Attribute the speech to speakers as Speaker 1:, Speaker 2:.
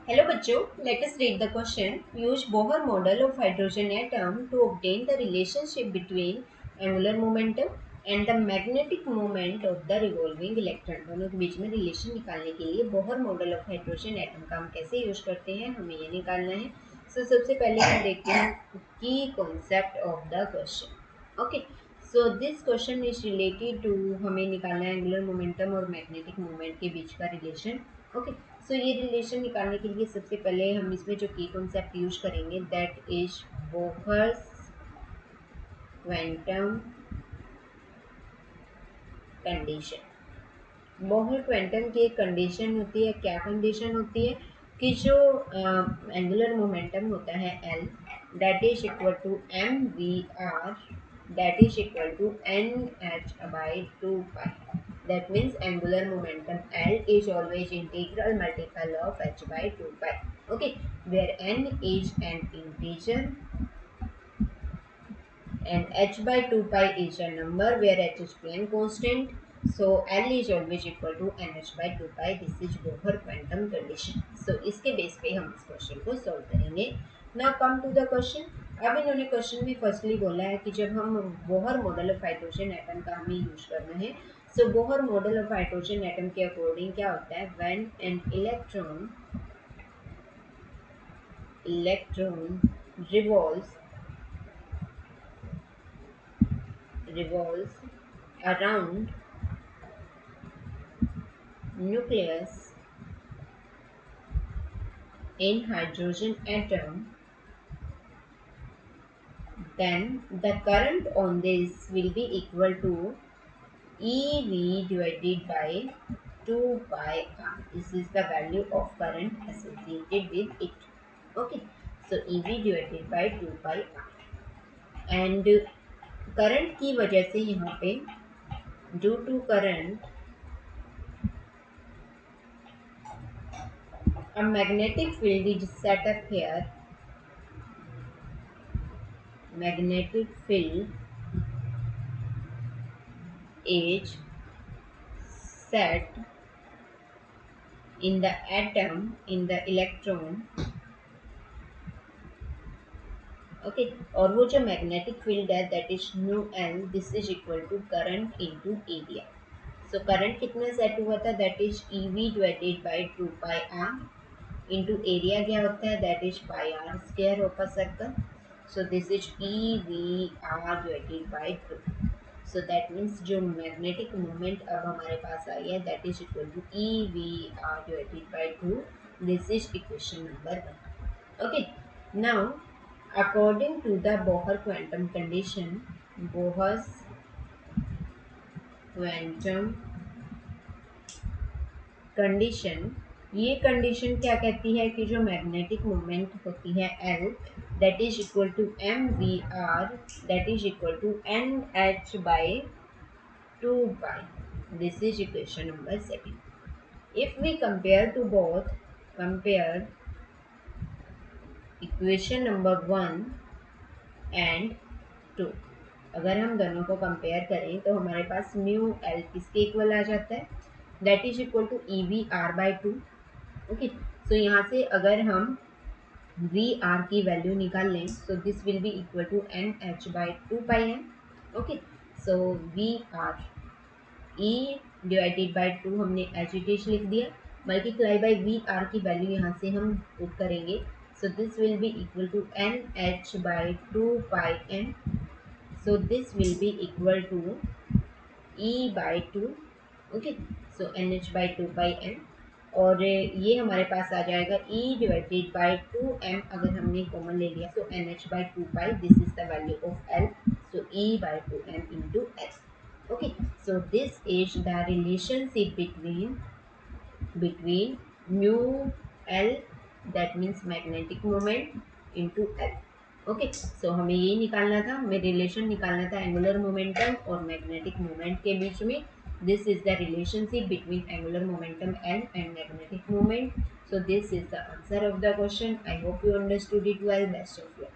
Speaker 1: Hello बच्चों, let us read the question. Use Bohr model of hydrogen atom to obtain the relationship between angular momentum and the magnetic moment of the revolving electron. दोनों के बीच में relation निकालने के लिए Bohr model of hydrogen atom का हम कैसे यूज करते हैं, हमें ये निकालना है. सबसे पहले हम देखते हैं की concept of the question. Okay, so this question is related to, हमें निकालना है एंगुलर मोमेंटम और मैग्नेटिक मोमेंट के बीच का रिलेशन. ओके, सो ये रिलेशन निकालने के लिए सबसे पहले हम इसमें जो की कॉन्सेप्ट यूज करेंगे that is Bohr's quantum condition. Bohr quantum की एक कंडीशन होती है. क्या कंडीशन होती है कि जो एंगुलर मोमेंटम होता है L, that is equal to M V R, that is equal to N H by 2 pi. That means angular momentum L is always integral multiple of h by 2 pi. Okay, where n is an integer and h by 2 pi is a number where h is Planck constant. So L is always equal to nh by 2 pi. This is Bohr quantum condition. So इसके base पे हम इस question को solve करेंगे. Now come to the question. अब इन्होंने question में firstly बोला है कि जब हम Bohr model of hydrogen atom का हमें यूज करना है. So Bohr model of hydrogen atom के अकॉर्डिंग क्या होता है, when an electron revolves around nucleus in hydrogen atom, then the current on this will be equal to EV divided by 2 pi r. This is the value of current associated with it. Okay, so EV divided by 2 pi r. And current की वजह से यहाँ पे due to current a magnetic field is set up here. Magnetic field is set in the atom, in the electron. Okay, और वो जो magnetic field है that is mu L, this is equal to current into area. So current कितना set हुआ था, that is E V divided by 2 pi R into area क्या होता है, that is pi R square of a circle. So this is E V R divided by 2. So that means जो magnetic moment अब हमारे पास आई है that is equal to E V R divided by 2. This is equation number 1. Okay, now according to the Bohr quantum condition, Bohr's quantum condition, ये condition क्या कहती है कि जो मैग्नेटिक मोमेंट होती है L, that is equal to M V R, that is equal to N H by 2 pi. This is equation number 2. If we compare to both, compare equation number 1 and 2, अगर हम दोनों को कंपेयर करें तो हमारे पास म्यू एल किसके इक्वल आ जाता है, that is equal to E V R by 2. Okay, so यहाँ से अगर हम वी आर की वैल्यू निकाल लें so this will be equal to N H by 2 pi N. Okay, so V R E divided by 2 हमने H it is लिख दिया, मल्टीप्लाई बाई वी आर की वैल्यू यहाँ से हम पुट करेंगे. So this will be equal to N H by 2 pi N. So this will be equal to E by 2. Okay, so NH by 2 by n, और ये हमारे पास आ जाएगा E divided by 2m. अगर हमने कॉमन ले लिया तो NH by 2 pi. This is the value of L. So E by 2m into S. Okay, so this is the relationship between mu L, that means magnetic moment into L. Okay, so हमें ये निकालना था, हमें relation निकालना था angular momentum और magnetic moment के बीच में. This is the relationship between angular momentum L and magnetic moment. So this is the answer of the question. I hope you understood it well. Best of luck.